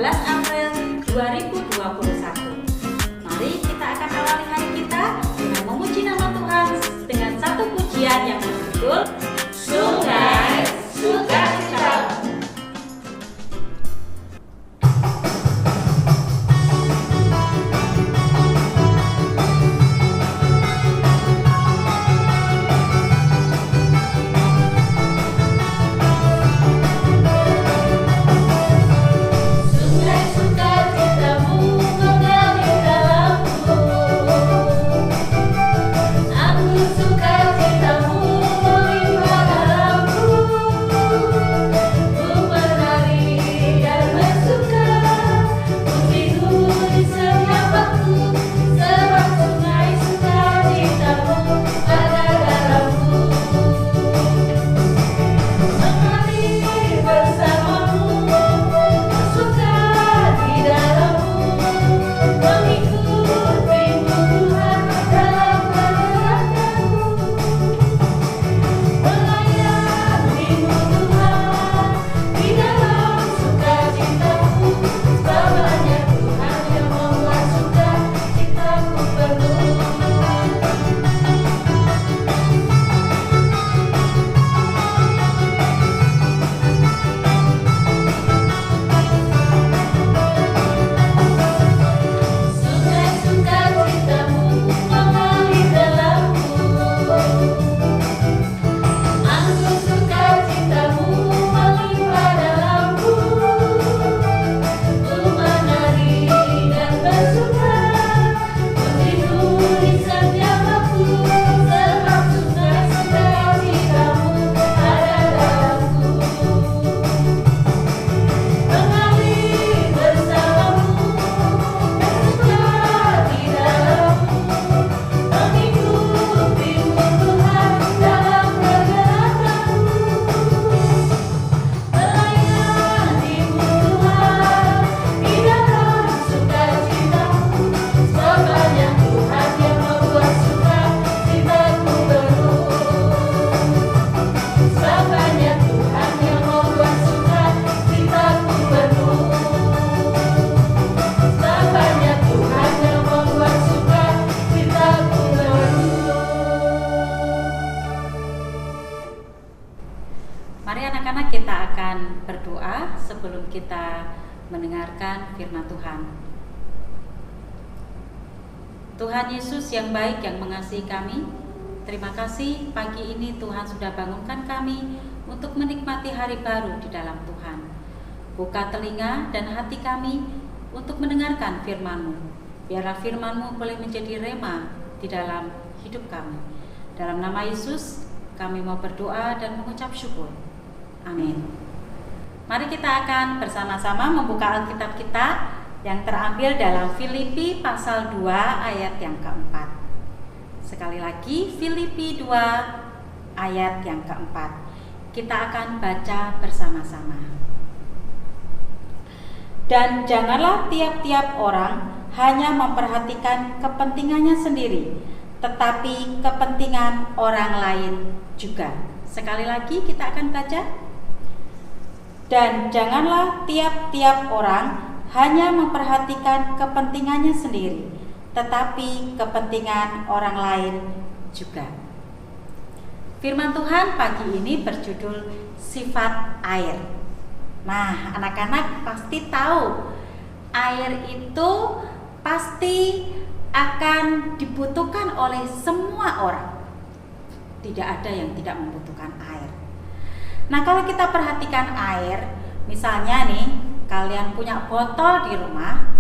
April 2021. Mari kita akan awali hari kita dengan memuji nama Tuhan dengan satu pujian yang berjudul Sungai Sukacita. Mari anak-anak kita akan berdoa sebelum kita mendengarkan firman Tuhan. Tuhan Yesus yang baik yang mengasihi kami, terima kasih pagi ini Tuhan sudah bangunkan kami untuk menikmati hari baru di dalam Tuhan. Buka telinga dan hati kami untuk mendengarkan firman-Mu. Biarlah firman-Mu boleh menjadi rema di dalam hidup kami. Dalam nama Yesus kami mau berdoa dan mengucap syukur. Amin. Mari kita akan bersama-sama membuka Alkitab kita yang terambil dalam Filipi pasal 2 ayat yang keempat. Sekali lagi Filipi 2 ayat yang keempat. Kita akan baca bersama-sama. Dan janganlah tiap-tiap orang hanya memperhatikan kepentingannya sendiri, tetapi kepentingan orang lain juga. Sekali lagi kita akan baca. Dan janganlah tiap-tiap orang hanya memperhatikan kepentingannya sendiri, tetapi kepentingan orang lain juga. Firman Tuhan pagi ini berjudul sifat air. Nah, anak-anak pasti tahu air itu pasti akan dibutuhkan oleh semua orang. Tidak ada yang tidak membutuhkan air. Nah, kalau kita perhatikan air, misalnya nih, kalian punya botol di rumah,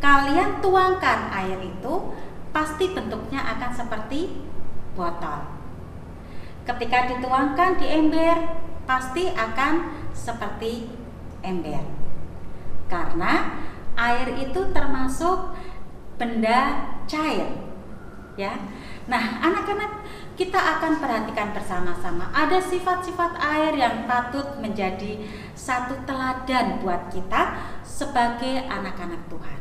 kalian tuangkan air itu, pasti bentuknya akan seperti botol. Ketika dituangkan di ember, pasti akan seperti ember. Karena air itu termasuk benda cair, ya. Nah, anak-anak, kita akan perhatikan bersama-sama ada sifat-sifat air yang patut menjadi satu teladan buat kita sebagai anak-anak Tuhan.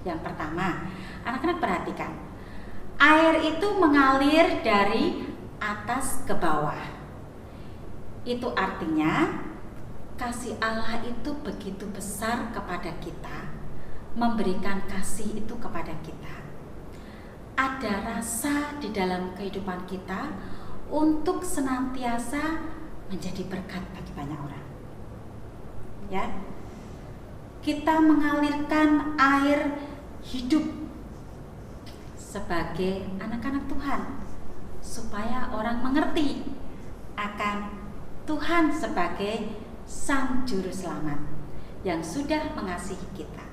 Yang pertama, anak-anak perhatikan, air itu mengalir dari atas ke bawah. Itu artinya kasih Allah itu begitu besar kepada kita, memberikan kasih itu kepada kita. Ada rasa di dalam kehidupan kita untuk senantiasa menjadi berkat bagi banyak orang. Ya, kita mengalirkan air hidup sebagai anak-anak Tuhan supaya orang mengerti akan Tuhan sebagai Sang Juru Selamat yang sudah mengasihi kita.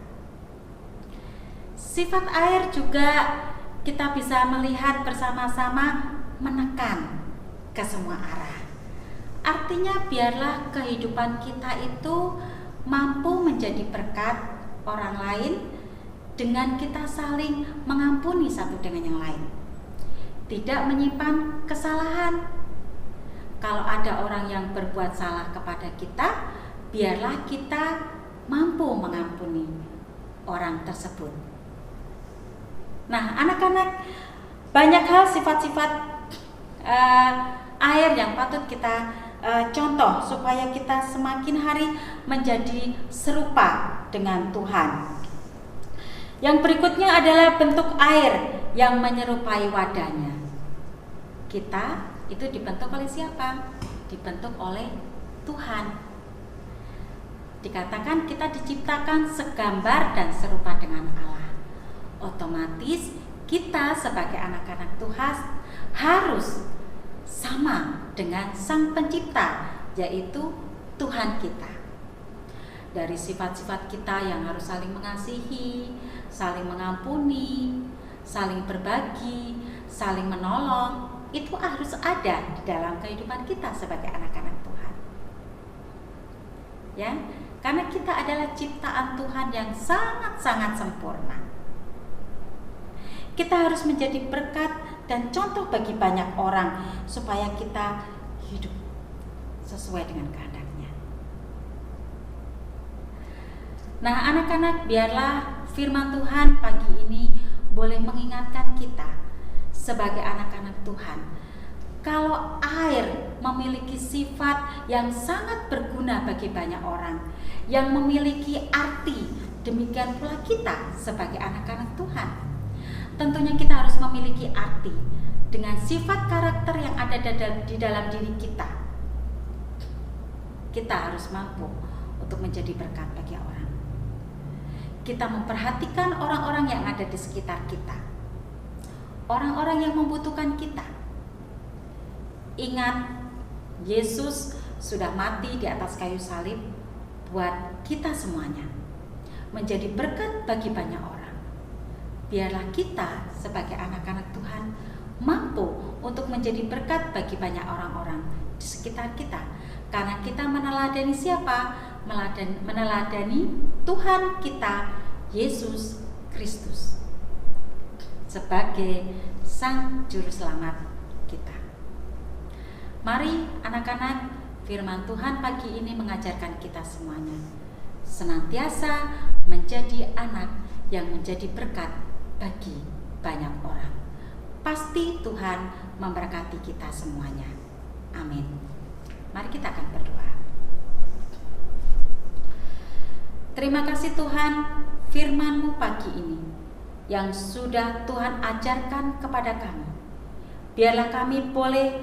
Sifat air juga kita bisa melihat bersama-sama menekan ke semua arah. Artinya biarlah kehidupan kita itu mampu menjadi berkat orang lain dengan kita saling mengampuni satu dengan yang lain. Tidak menyimpan kesalahan. Kalau ada orang yang berbuat salah kepada kita, biarlah kita mampu mengampuni orang tersebut. Nah, anak-anak, banyak hal sifat-sifat air yang patut kita contoh supaya kita semakin hari menjadi serupa dengan Tuhan. Yang berikutnya adalah bentuk air yang menyerupai wadahnya. Kita itu dibentuk oleh siapa? Dibentuk oleh Tuhan. Dikatakan kita diciptakan segambar dan serupa dengan Allah. Otomatis kita sebagai anak-anak Tuhan harus sama dengan Sang Pencipta, yaitu Tuhan kita. Dari sifat-sifat kita yang harus saling mengasihi, saling mengampuni, saling berbagi, saling menolong, itu harus ada di dalam kehidupan kita sebagai anak-anak Tuhan. Ya, karena kita adalah ciptaan Tuhan yang sangat-sangat sempurna. Kita harus menjadi berkat dan contoh bagi banyak orang supaya kita hidup sesuai dengan kehendaknya. Nah, anak-anak, biarlah firman Tuhan pagi ini boleh mengingatkan kita sebagai anak-anak Tuhan, kalau air memiliki sifat yang sangat berguna bagi banyak orang, yang memiliki arti, demikian pula kita sebagai anak-anak Tuhan. Tentunya kita harus memiliki arti dengan sifat karakter yang ada di dalam diri kita. Kita harus mampu untuk menjadi berkat bagi orang. Kita memperhatikan orang-orang yang ada di sekitar kita, orang-orang yang membutuhkan kita. Ingat, Yesus sudah mati di atas kayu salib buat kita semuanya, menjadi berkat bagi banyak orang. Biarlah kita sebagai anak-anak Tuhan mampu untuk menjadi berkat bagi banyak orang-orang di sekitar kita, karena kita meneladani siapa? Meneladani Tuhan kita, Yesus Kristus, sebagai Sang Juru Selamat kita. Mari anak-anak, firman Tuhan pagi ini mengajarkan kita semuanya senantiasa menjadi anak yang menjadi berkat bagi banyak orang. Pasti Tuhan memberkati kita semuanya. Amin. Mari kita akan berdoa. Terima kasih Tuhan, firman-Mu pagi ini yang sudah Tuhan ajarkan kepada kami. Biarlah kami boleh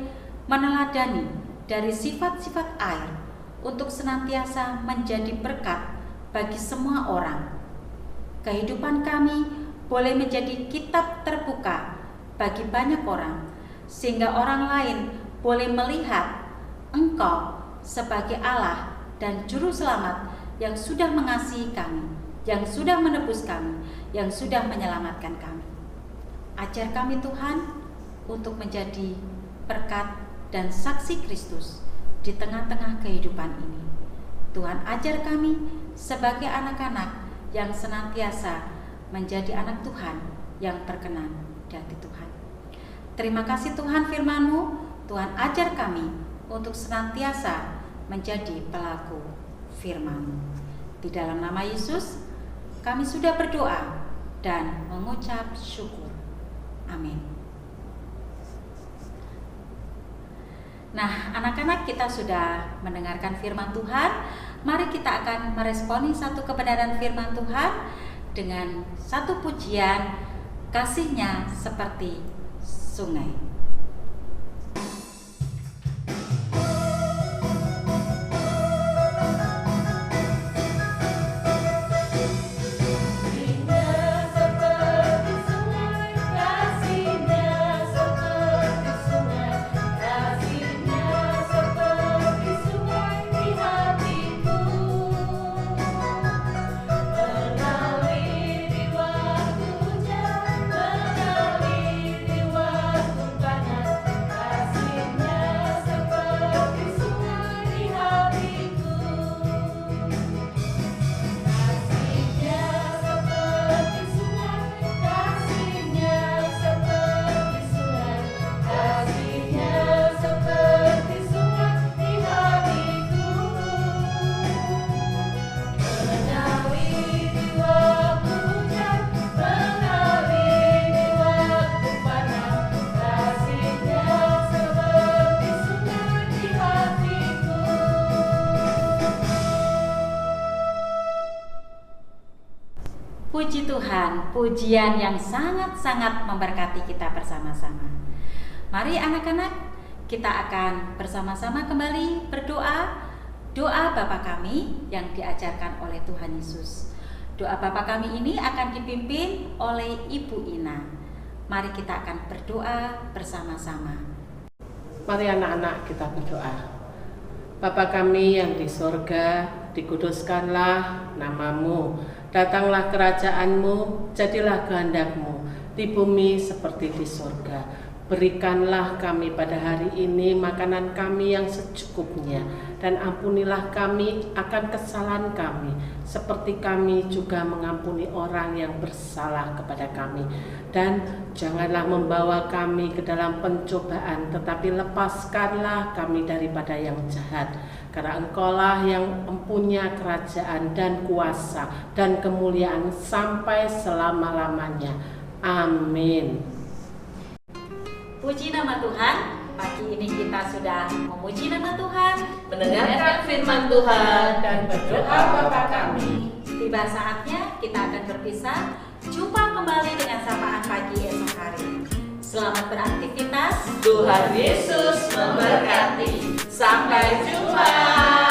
meneladani dari sifat-sifat air untuk senantiasa menjadi berkat bagi semua orang. Kehidupan kami boleh menjadi kitab terbuka bagi banyak orang, sehingga orang lain boleh melihat Engkau sebagai Allah dan Juru Selamat yang sudah mengasihi kami, yang sudah menebus kami, yang sudah menyelamatkan kami. Ajar kami Tuhan untuk menjadi berkat dan saksi Kristus di tengah-tengah kehidupan ini. Tuhan ajar kami sebagai anak-anak yang senantiasa menjadi anak Tuhan yang berkenan di hati Tuhan. Terima kasih Tuhan firman-Mu. Tuhan ajar kami untuk senantiasa menjadi pelaku firman-Mu. Di dalam nama Yesus kami sudah berdoa dan mengucap syukur. Amin. Nah, anak-anak, kita sudah mendengarkan firman Tuhan. mari kita akan meresponi satu kebenaran firman Tuhan dengan satu pujian, kasih-Nya seperti sungai. Puji Tuhan, pujian yang sangat-sangat memberkati kita bersama-sama. Mari anak-anak, kita akan bersama-sama kembali berdoa, doa Bapa kami yang diajarkan oleh Tuhan Yesus. Doa Bapa kami ini akan dipimpin oleh Ibu Ina. Mari kita akan berdoa bersama-sama. Mari anak-anak kita berdoa. Bapa kami yang di sorga, dikuduskanlah namamu. Datanglah kerajaan-Mu, jadilah kehendak-Mu di bumi seperti di surga. Berikanlah kami pada hari ini makanan kami yang secukupnya, dan ampunilah kami akan kesalahan kami, seperti kami juga mengampuni orang yang bersalah kepada kami. Dan janganlah membawa kami ke dalam pencobaan, tetapi lepaskanlah kami daripada yang jahat. Karena Engkaulah yang mempunyai kerajaan dan kuasa dan kemuliaan sampai selama-lamanya. Amin. Puji nama Tuhan, pagi ini kita sudah memuji nama Tuhan, mendengarkan firman Tuhan, dan berdoa Bapa kami. Tiba saatnya kita akan berpisah. Jumpa kembali dengan sapaan pagi esok hari. Selamat beraktivitas. Tuhan Yesus memberkati. Sampai jumpa.